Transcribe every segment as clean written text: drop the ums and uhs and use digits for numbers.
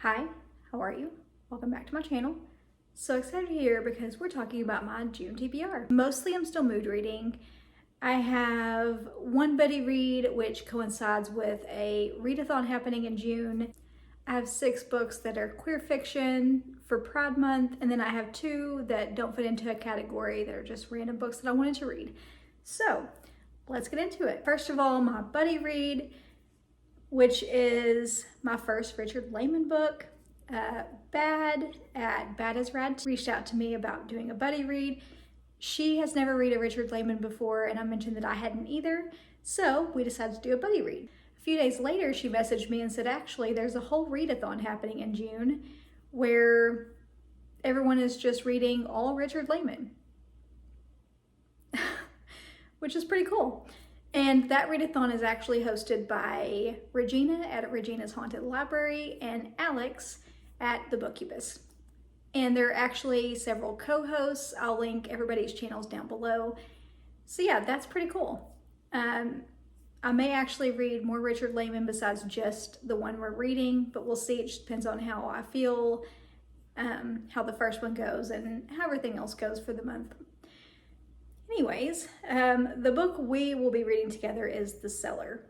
Hi, how are you? Welcome back to my channel. So excited you're here because we're talking about my June TBR. Mostly I'm still mood reading. I have one buddy read which coincides with a readathon happening in June. I have 6 books that are queer fiction for Pride Month, and then I have 2 that don't fit into a category that are just random books that I wanted to read. So let's get into it. First of all, my buddy read, which is my first Richard Lehman book. Bad as Rad reached out to me about doing a buddy read. She has never read a Richard Lehman before, and I mentioned that I hadn't either, so we decided to do a buddy read. A few days later, she messaged me and said, actually, there's a whole readathon happening in June where everyone is just reading all Richard Lehman, which is pretty cool. And that readathon is actually hosted by Regina at Regina's Haunted Library and Alex at the Bookcubus. And there are actually several co-hosts. I'll link everybody's channels down below. So yeah, that's pretty cool. I may actually read more Richard Lehman besides just the one we're reading, but we'll see. It just depends on how I feel, how the first one goes, and how everything else goes for the month. Anyways, the book we will be reading together is The Cellar.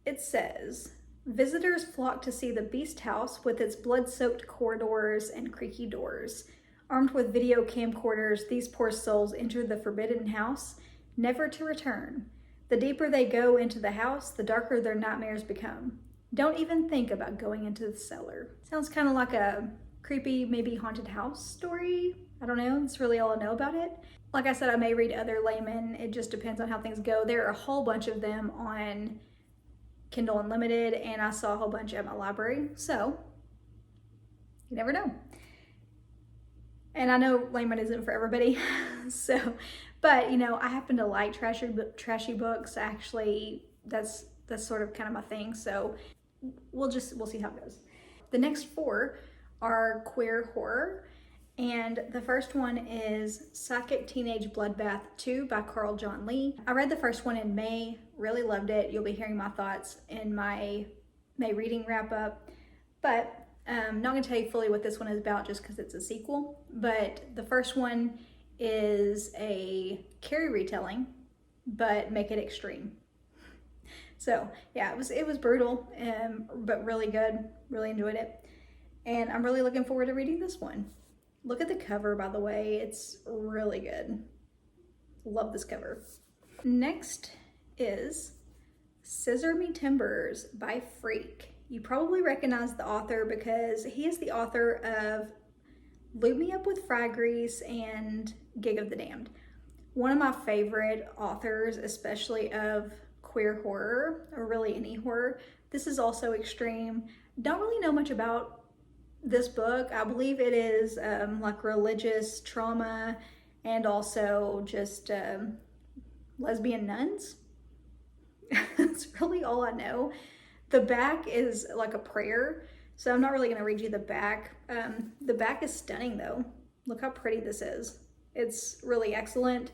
It says, visitors flock to see the beast house with its blood-soaked corridors and creaky doors. Armed with video camcorders, these poor souls enter the forbidden house, never to return. The deeper they go into the house, the darker their nightmares become. Don't even think about going into the cellar. Sounds kind of like a creepy, maybe haunted house story. I don't know, that's really all I know about it. Like I said, I may read other Lehman. It just depends on how things go. There are a whole bunch of them on Kindle Unlimited, and I saw a whole bunch at my library, so you never know. And I know Lehman isn't for everybody, but you know, I happen to like trashy books. Actually, that's sort of kind of my thing, so we'll see how it goes. The next 4 are queer horror. And the first one is Psychic Teenage Bloodbath 2 by Carl John Lee. I read the first one in May, really loved it. You'll be hearing my thoughts in my May reading wrap up. But I'm not gonna tell you fully what this one is about just because it's a sequel. But the first one is a Carrie retelling, but make it extreme. So yeah, it was brutal, but really good, really enjoyed it. And I'm really looking forward to reading this one. Look at the cover, by the way. It's really good. Love this cover. Next is Scissor Me Timbers by Freak. You probably recognize the author because he is the author of Lube Me Up with Fry Grease and Gig of the Damned. One of my favorite authors, especially of queer horror, or really any horror. This is also extreme. Don't really know much about this book. I believe it is like religious trauma and also just lesbian nuns. That's really all I know. The back is like a prayer, so I'm not really going to read you the back. The back is stunning though. Look how pretty this is. It's really excellent.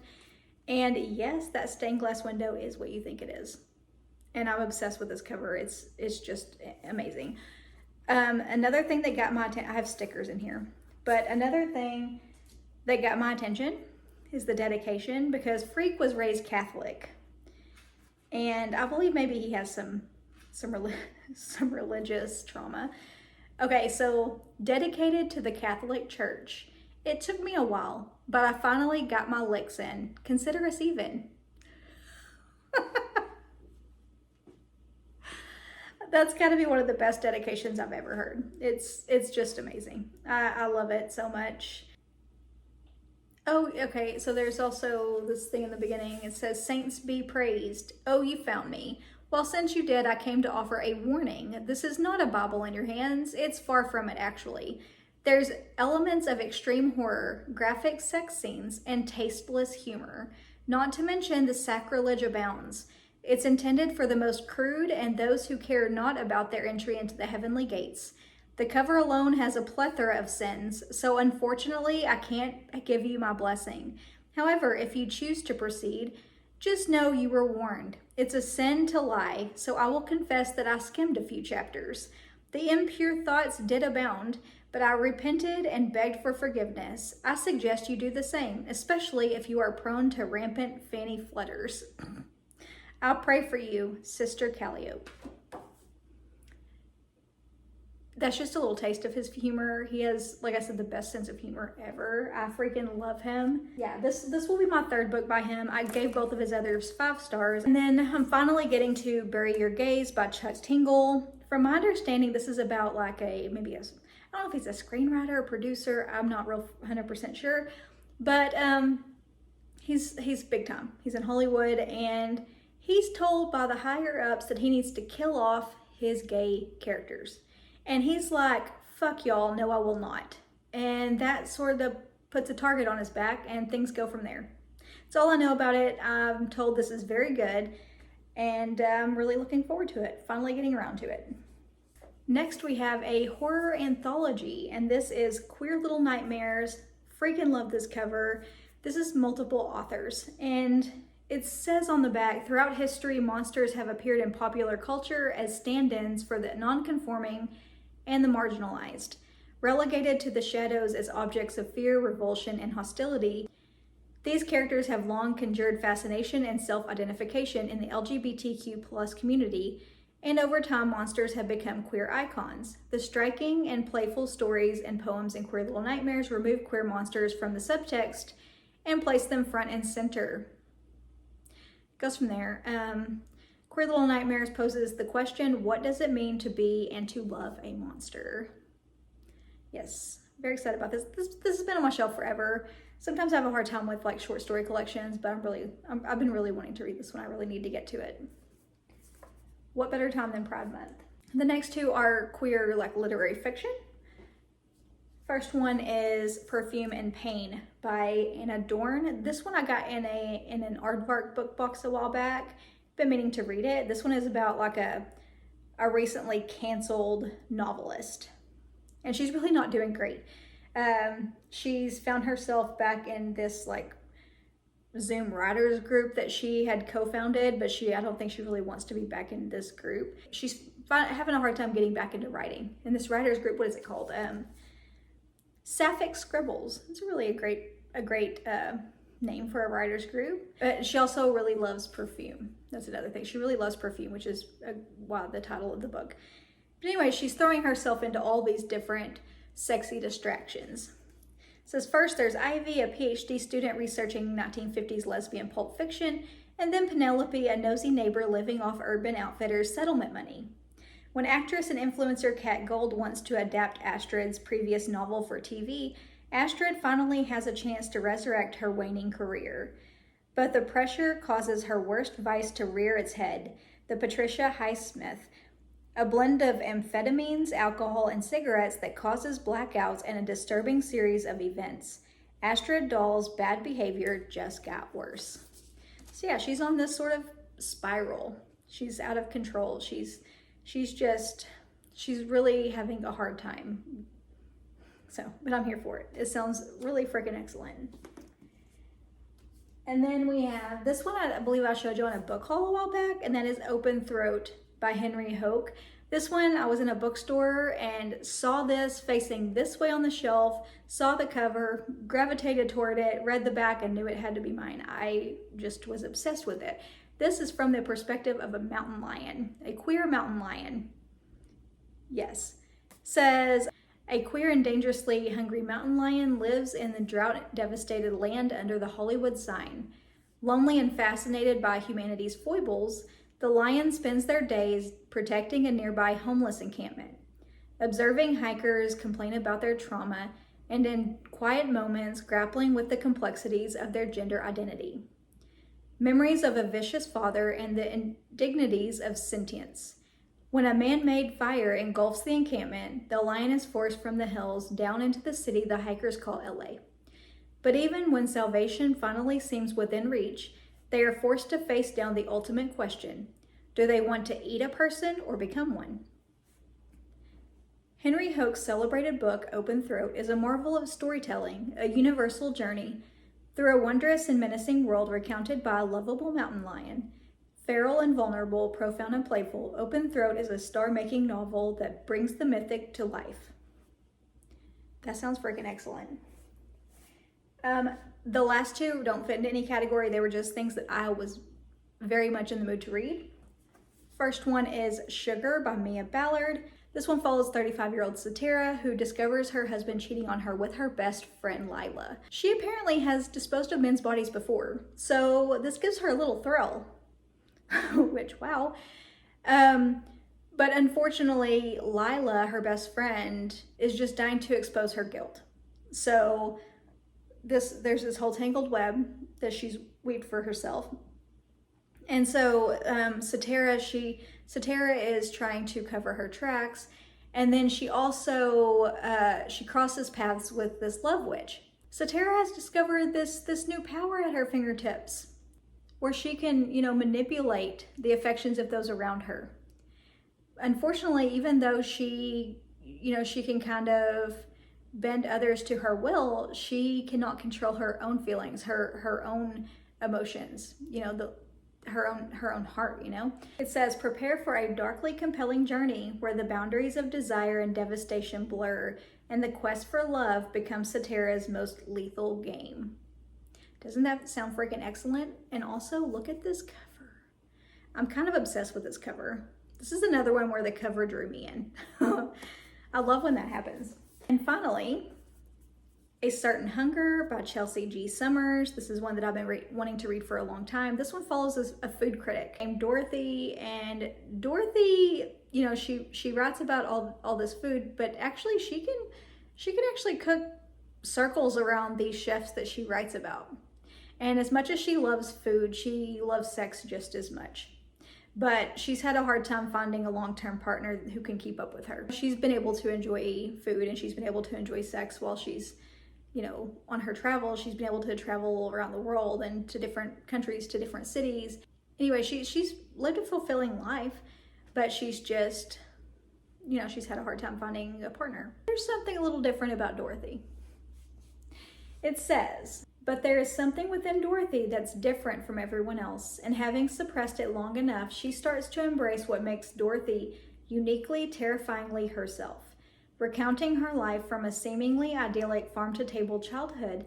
And yes, that stained glass window is what you think it is. And I'm obsessed with this cover. It's just amazing. Another thing that got my attention, I have stickers in here, but another thing that got my attention is the dedication, because Freak was raised Catholic, and I believe maybe he has some religious trauma. Okay, so dedicated to the Catholic Church. It took me a while, but I finally got my licks in. Consider us even. That's gotta be one of the best dedications I've ever heard. It's just amazing. I love it so much. Oh, okay, so there's also this thing in the beginning. It says, "Saints be praised. Oh, you found me. Well, since you did, I came to offer a warning. This is not a Bible in your hands. It's far from it, actually. There's elements of extreme horror, graphic sex scenes, and tasteless humor. Not to mention the sacrilege abounds. It's intended for the most crude and those who care not about their entry into the heavenly gates. The cover alone has a plethora of sins, so unfortunately I can't give you my blessing. However, if you choose to proceed, just know you were warned. It's a sin to lie, so I will confess that I skimmed a few chapters. The impure thoughts did abound, but I repented and begged for forgiveness. I suggest you do the same, especially if you are prone to rampant fanny flutters. I'll pray for you, Sister Calliope. That's just a little taste of his humor. He has, like I said, the best sense of humor ever. I freaking love him. Yeah, this will be my third book by him. I gave both of his others 5 stars. And then I'm finally getting to Bury Your Gaze by Chuck Tingle. From my understanding, this is about like I don't know if he's a screenwriter or producer. I'm not real 100% sure. But he's big time. He's in Hollywood, and he's told by the higher ups that he needs to kill off his gay characters. And he's like, fuck y'all, no I will not. And that sort of puts a target on his back, and things go from there. That's all I know about it. I'm told this is very good, and I'm really looking forward to it, finally getting around to it. Next we have a horror anthology, and this is Queer Little Nightmares. Freaking love this cover. This is multiple authors, and it says on the back, throughout history, monsters have appeared in popular culture as stand-ins for the non-conforming and the marginalized. Relegated to the shadows as objects of fear, revulsion, and hostility, these characters have long conjured fascination and self-identification in the LGBTQ+ community, and over time, monsters have become queer icons. The striking and playful stories and poems in Queer Little Nightmares remove queer monsters from the subtext and place them front and center. Goes from there. Queer Little Nightmares poses the question, what does it mean to be and to love a monster? Yes, very excited about this. This has been on my shelf forever. Sometimes I have a hard time with like short story collections, but I've been really wanting to read this one. I really need to get to it. What better time than Pride Month? The next 2 are queer like literary fiction. First one is Perfume and Pain by Anna Dorn. This one I got in an aardvark book box a while back. Been meaning to read it. This one is about like a recently canceled novelist, and she's really not doing great. She's found herself back in this like Zoom writers group that she had co-founded, but I don't think she really wants to be back in this group. She's having a hard time getting back into writing. In this writers group, what is it called? Sapphic Scribbles. It's really a great name for a writers group. But she also really loves perfume. That's another thing. She really loves perfume, which is the title of the book. But anyway, she's throwing herself into all these different sexy distractions. It says first there's Ivy, a PhD student researching 1950s lesbian pulp fiction, and then Penelope, a nosy neighbor living off Urban Outfitters settlement money. When actress and influencer Kat Gold wants to adapt Astrid's previous novel for TV, Astrid finally has a chance to resurrect her waning career. But the pressure causes her worst vice to rear its head, the Patricia Highsmith, a blend of amphetamines, alcohol, and cigarettes that causes blackouts and a disturbing series of events. Astrid Dahl's bad behavior just got worse. So yeah, she's on this sort of spiral. She's out of control. She's really having a hard time. But I'm here for it. It sounds really freaking excellent. And then we have this one, I believe I showed you on a book haul a while back, and that is Open Throat by Henry Hoke. This one, I was in a bookstore and saw this facing this way on the shelf, saw the cover, gravitated toward it, read the back, and knew it had to be mine. I just was obsessed with it. This is from the perspective of a mountain lion, a queer mountain lion. Yes. Says, a queer and dangerously hungry mountain lion lives in the drought-devastated land under the Hollywood sign. Lonely and fascinated by humanity's foibles, the lion spends their days protecting a nearby homeless encampment, observing hikers complain about their trauma, and in quiet moments grappling with the complexities of their gender identity. Memories of a vicious father and the indignities of sentience. When a man-made fire engulfs the encampment, the lion is forced from the hills down into the city the hikers call LA. But even when salvation finally seems within reach, they are forced to face down the ultimate question. Do they want to eat a person or become one? Henry Hoke's celebrated book, Open Throat, is a marvel of storytelling, a universal journey through a wondrous and menacing world recounted by a lovable mountain lion. Feral and vulnerable, profound and playful, Open Throat is a star-making novel that brings the mythic to life. That sounds freaking excellent. The last two don't fit into any category. They were just things that I was very much in the mood to read. First one is Sugar by Mia Ballard. This one follows 35-year-old Satira, who discovers her husband cheating on her with her best friend Lila. She apparently has disposed of men's bodies before, so this gives her a little thrill. Which, wow. But unfortunately, Lila, her best friend, is just dying to expose her guilt. So there's this whole tangled web that she's weaved for herself. And so Satira is trying to cover her tracks. And then she also, she crosses paths with this love witch. Satira has discovered this new power at her fingertips where she can, manipulate the affections of those around her. Unfortunately, even though she can kind of bend others to her will, she cannot control her own feelings, her own emotions, her own heart, It says, prepare for a darkly compelling journey where the boundaries of desire and devastation blur and the quest for love becomes Satira's most lethal game. Doesn't that sound freaking excellent? And also, look at this cover. I'm kind of obsessed with this cover. This is another one where the cover drew me in. I love when that happens. And finally, A Certain Hunger by Chelsea G. Summers. This is one that I've been wanting to read for a long time. This one follows a food critic named Dorothy. And Dorothy, she writes about all this food, but actually she can actually cook circles around these chefs that she writes about. And as much as she loves food, she loves sex just as much. But she's had a hard time finding a long-term partner who can keep up with her. She's been able to enjoy food and she's been able to enjoy sex while she's, on her travels. She's been able to travel around the world and to different countries, to different cities. Anyway, she's lived a fulfilling life, but she's just, she's had a hard time finding a partner. There's something a little different about Dorothy. It says, but there is something within Dorothy that's different from everyone else, and having suppressed it long enough, she starts to embrace what makes Dorothy uniquely, terrifyingly herself. Recounting her life from a seemingly idyllic farm-to-table childhood,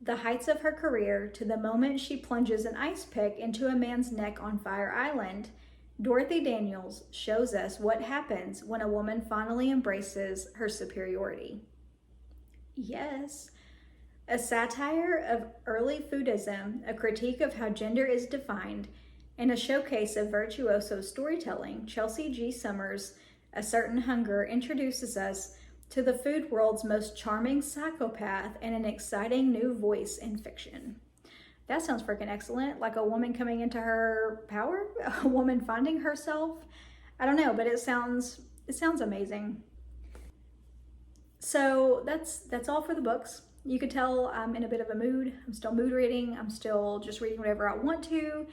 the heights of her career, to the moment she plunges an ice pick into a man's neck on Fire Island, Dorothy Daniels shows us what happens when a woman finally embraces her superiority. Yes. A satire of early foodism, a critique of how gender is defined, and a showcase of virtuoso storytelling, Chelsea G. Summers' A Certain Hunger introduces us to the food world's most charming psychopath and an exciting new voice in fiction. That sounds freaking excellent. Like a woman coming into her power, a woman finding herself. I don't know, but it sounds amazing. So that's all for the books. You could tell I'm in a bit of a mood. I'm still mood reading. I'm still just reading whatever I want to.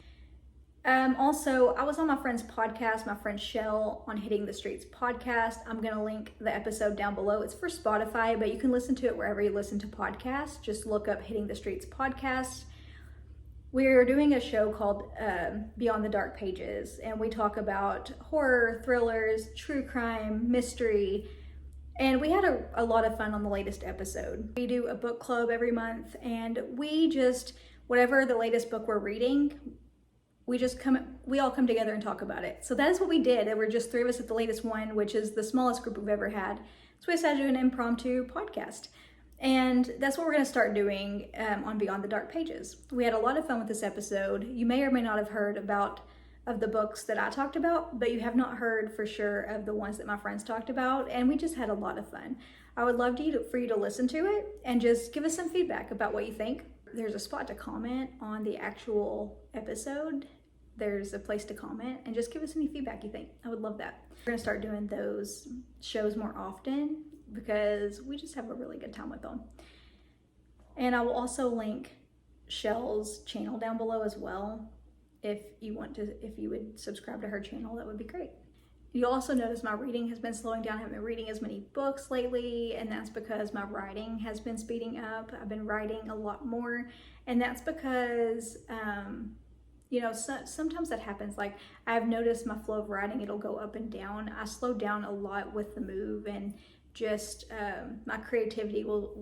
Also, I was on my friend's podcast, my friend Shell, on Hitting the Streets podcast. I'm going to link the episode down below. It's for Spotify, but you can listen to it wherever you listen to podcasts. Just look up Hitting the Streets podcast. We're doing a show called Beyond the Dark Pages, and we talk about horror, thrillers, true crime, mystery, and we had a lot of fun on the latest episode. We do a book club every month, and we just, whatever the latest book we're reading, we all come together and talk about it. So that is what we did. There were just 3 of us at the latest one, which is the smallest group we've ever had. So we decided to do an impromptu podcast. And that's what we're going to start doing on Beyond the Dark Pages. We had a lot of fun with this episode. You may or may not have heard of the books that I talked about, but you have not heard for sure of the ones that my friends talked about, and we just had a lot of fun. I would love for you to listen to it and just give us some feedback about what you think. There's a spot to comment on the actual episode. There's a place to comment and just give us any feedback you think. I would love that. We're gonna start doing those shows more often because we just have a really good time with them. And I will also link Shell's channel down below as well. If you would subscribe to her channel, that would be great. You'll also notice my reading has been slowing down. I haven't been reading as many books lately, and that's because my writing has been speeding up. I've been writing a lot more, and that's because you know, sometimes that happens. Like I've noticed my flow of writing, it'll go up and down. I slow down a lot with the move, and just my creativity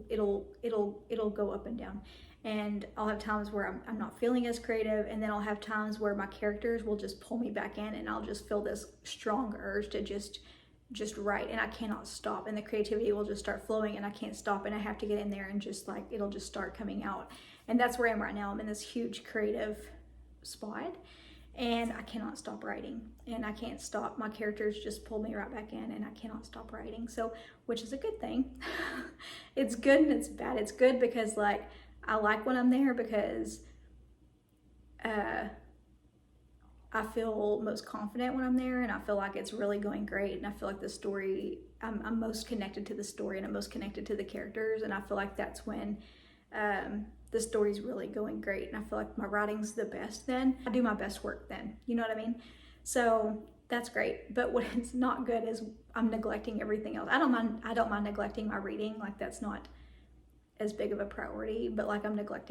it'll go up and down. And I'll have times where I'm not feeling as creative, and then I'll have times where my characters will just pull me back in, and I'll just feel this strong urge to just write, and I cannot stop, and the creativity will just start flowing, and I can't stop, and I have to get in there and just like it'll just start coming out. And that's where I am right now. I'm in this huge creative spot, and I cannot stop writing, and I can't stop. My characters just pull me right back in, and I cannot stop writing. So, which is a good thing. It's good and it's bad. It's good because like I like when I'm there, because I feel most confident when I'm there, and I feel like it's really going great, and I feel like the story, I'm most connected to the story, and I'm most connected to the characters, and I feel like that's when the story's really going great, and I feel like my writing's the best then. I do my best work then, you know what I mean? So that's great. But what is not good is I'm neglecting everything else. I don't mind neglecting my reading, like that's not as big of a priority, but like I neglect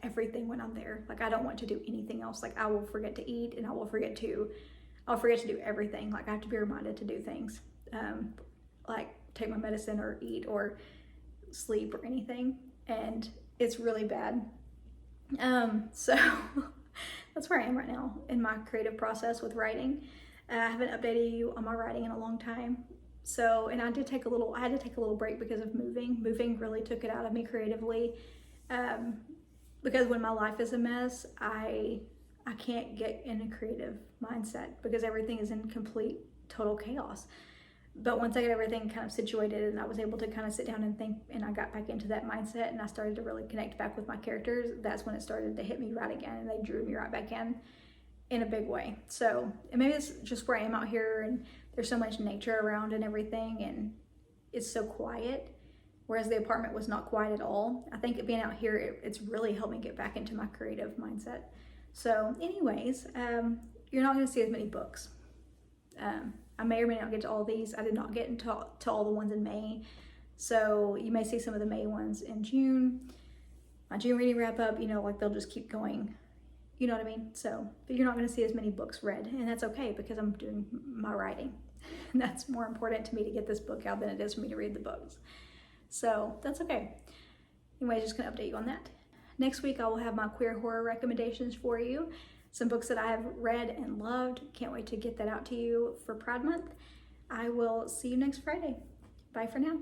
everything when I'm there. Like I don't want to do anything else. Like I will forget to eat, and I'll forget to do everything. Like I have to be reminded to do things, like take my medicine or eat or sleep or anything, and it's really bad. So that's where I am right now in my creative process with writing. I haven't updated you on my writing in a long time. So, and I had to take a little break because of moving. Moving really took it out of me creatively. Because when my life is a mess, I can't get in a creative mindset because everything is in complete, total chaos. But once I got everything kind of situated, and I was able to kind of sit down and think, and I got back into that mindset, and I started to really connect back with my characters, that's when it started to hit me right again, and they drew me right back in a big way. So, and maybe it's just where I am out here, and there's so much nature around and everything, and it's so quiet, whereas the apartment was not quiet at all. I think being out here, it's really helped me get back into my creative mindset. So anyways, you're not going to see as many books. I may or may not get to all these. I did not get into all the ones in May. So you may see some of the May ones in June. My June reading wrap up, you know, like they'll just keep going. You know what I mean? So, but you're not going to see as many books read, and that's okay because I'm doing my writing. And that's more important to me to get this book out than it is for me to read the books. So that's okay. Anyway, just going to update you on that. Next week, I will have my queer horror recommendations for you. Some books that I have read and loved. Can't wait to get that out to you for Pride Month. I will see you next Friday. Bye for now.